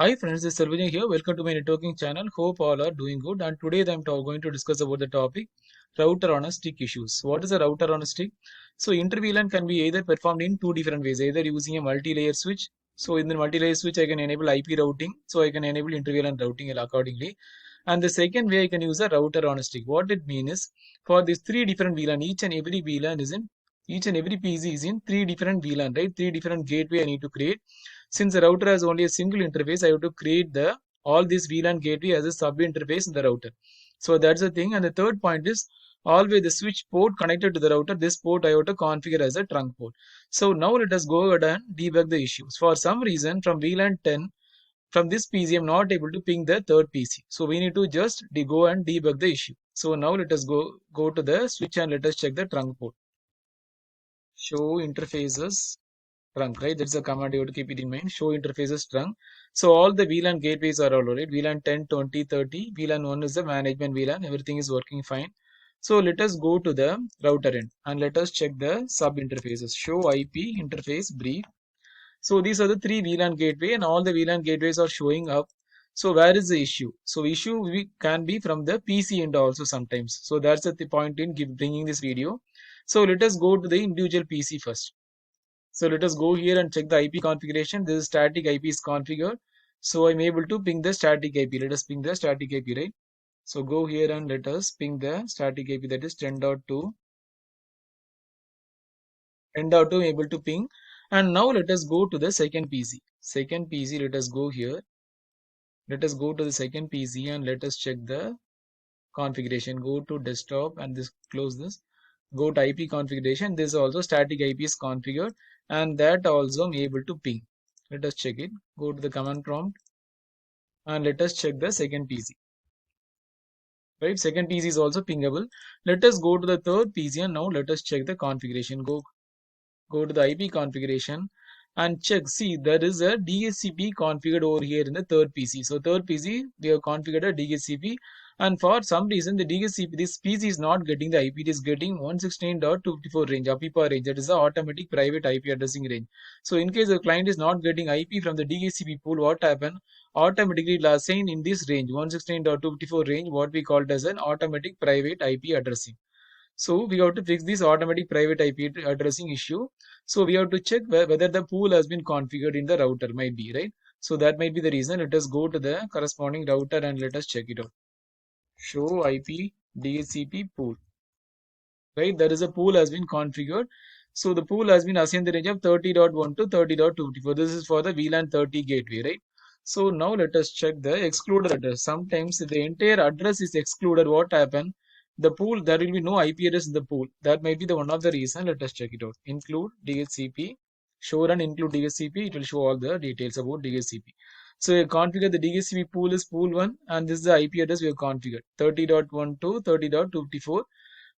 Hi friends, this is Sarvajin here. Welcome to my networking channel. Hope all are doing good. And today I'm going to discuss about the topic router on a stick issues. What is a router on a stick? So inter-VLAN can be either performed in two different ways, either using a multi-layer switch. So in the multi-layer switch, I can enable IP routing. So I can enable inter-VLAN routing accordingly. And the second way I can use a router on a stick. What it means is for these three different VLAN, each and every PC is in three different VLAN, right? Three different gateway I need to create. Since the router has only a single interface, I have to create the all this VLAN gateway as a sub interface in the router. So that's the thing. And the third point is always the switch port connected to the router. This port I have to configure as a trunk port. So now let us go ahead and debug the issues. For some reason from VLAN 10, from this PC, I'm not able to ping the third PC. So we need to just go and debug the issue. So now let us go to the switch and let us check the trunk port. Show interfaces trunk, right? That's a command you have to keep it in mind. Show interfaces trunk. So all the VLAN gateways are all right. VLAN 10, 20, 30. VLAN 1 is the management VLAN. Everything is working fine. So let us go to the router end and let us check the sub interfaces. Show IP interface brief. So these are the three VLAN gateway and all the VLAN gateways are showing up. So where is the issue? So issue can be from the PC end also sometimes. So that's the point in bringing this video. So let us go to the individual PC first. So let us go here and check the IP configuration. This is static IP is configured. So I'm able to ping the static IP. Let us ping the static IP, right? So go here and let us ping the static IP, that is 10.2. 10.2 I'm able to ping. And now let us go to the second PC. Second PC, let us go here. Let us go to the second PC and let us check the configuration. Go to desktop and close this. Go to IP configuration. This also static IP is configured and that also I'm able to ping. Let us check it. Go to the command prompt and let us check the second PC. Right, second PC is also pingable. Let us go to the third PC and now let us check the configuration. Go to the IP configuration and check. See, there is a DHCP configured over here in the third PC. So third PC we have configured a DHCP, and for some reason the DHCP, this PC is not getting the IP. It is getting 116.254 range, APPA range. That is the automatic private IP addressing range. So in case the client is not getting IP from the DHCP pool, what happen? Automatically it will assign in this range 116.254 range what we called as an automatic private IP addressing. So we have to fix this automatic private IP addressing issue. So we have to check whether the pool has been configured in the router, might be, right? So that might be the reason. Let us go to the corresponding router and let us check it out. Show IP DHCP pool, right? There is a pool has been configured. So the pool has been assigned the range of 30.1 to 30.254. This is for the VLAN 30 gateway, right? So now let us check the excluded address. Sometimes if the entire address is excluded, what happen? The pool, there will be no IP address in the pool. That might be the one of the reason. Let us check it out. Include DHCP. Show and include DHCP. It will show all the details about DHCP. So you configure the DHCP pool is pool 1 and this is the IP address we have configured 30.1 to 30.254.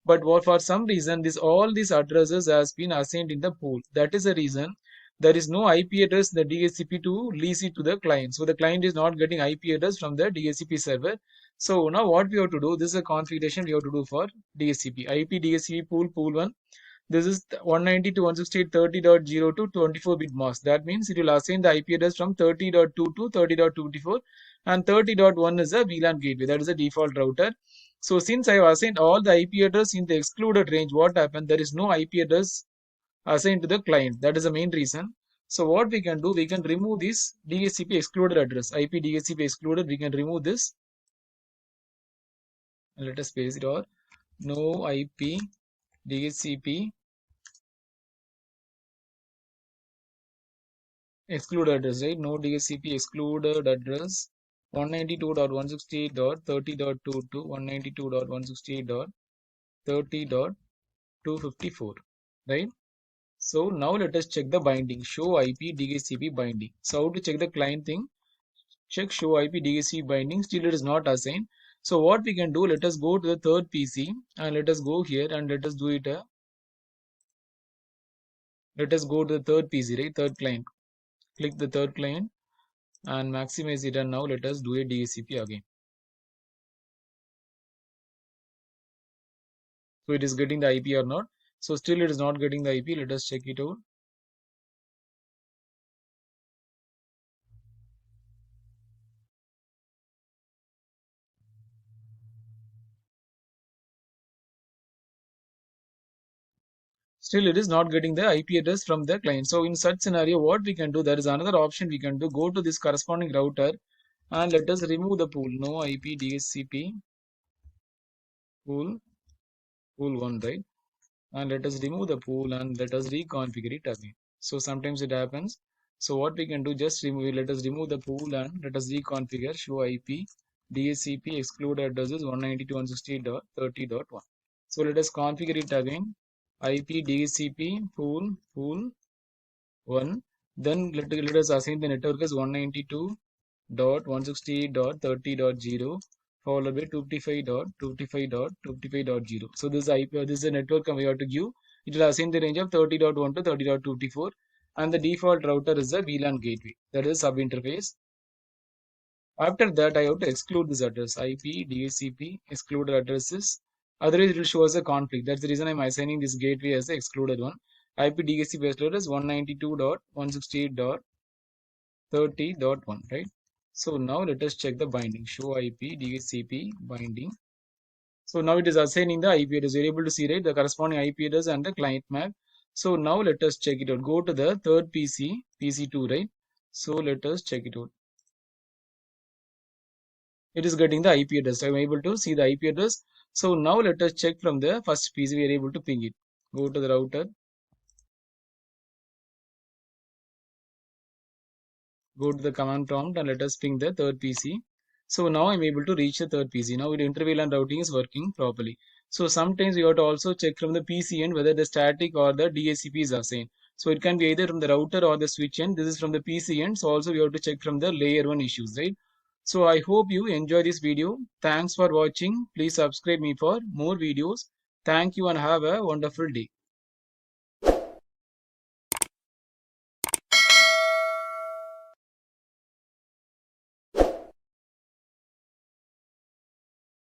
But what for some reason this all these addresses has been assigned in the pool. That is the reason there is no IP address in the DHCP to lease it to the client. So the client is not getting IP address from the DHCP server. So now what we have to do, this is a configuration we have to do for DHCP. IP DHCP pool 1. This is 190 to 168.30.0 to 24-bit mask. That means it will assign the IP address from 30.2 to 30.24 and 30.1 is a VLAN gateway. That is the default router. So since I have assigned all the IP address in the excluded range, what happened? There is no IP address assigned to the client. That is the main reason. So what we can do, we can remove this DHCP excluded address. IP DHCP excluded, we can remove this. And let us paste it all. No IP DHCP excluded address, right? No DHCP excluded address 192.168.30.2 to 192.168.30.254, right? So now let us check the binding. Show IP DHCP binding. So how to check the client thing? Check show IP DHCP binding. Still it is not assigned. So what we can do? Let us go to the third PC and let us go here and let us do it. Let us go to the third PC, right? Third client. Click the third client and maximize it. And now let us do a DHCP again. So it is getting the IP or not. So still it is not getting the IP. Let us check it out. Still it is not getting the IP address from the client. So in such scenario, what we can do, there is another option we can do. Go to this corresponding router and let us remove the pool. No IP DHCP pool 1, right? And let us remove the pool and let us reconfigure it again. So sometimes it happens. So what we can do, just remove, let us remove the pool and let us reconfigure show IP DHCP exclude addresses 192.168.30.1. So let us configure it again. IP DHCP pool 1. Then let us assign the network as 192.168.30.0 followed by 255.255.255.0. So this is a network we have to give. It will assign the range of 30.1 to 30.254 and the default router is the VLAN gateway, that is sub interface. After that I have to exclude this address IP DHCP excluded addresses, otherwise it will show as a conflict. That's the reason I'm assigning this gateway as the excluded one. IP DHCP excluded is 192.168.30.1, right? So now let us check the binding. Show IP DHCP binding. So now it is assigning the IP address. You're able to see, right, the corresponding IP address and the client MAC. So now let us check it out. Go to the third PC, PC2, right? So let us check it out. It is getting the IP address. I'm able to see the IP address. So now let us check from the first PC. We are able to ping it. Go to the router. Go to the command prompt and let us ping the third PC. So now I'm able to reach the third PC. Now the interVLAN routing is working properly. So sometimes you have to also check from the PC end whether the static or the DHCP is assigned. So it can be either from the router or the switch end. This is from the PC end. So also we have to check from the layer 1 issues, right? So I hope you enjoy this video. Thanks for watching. Please subscribe me for more videos. Thank you and have a wonderful day.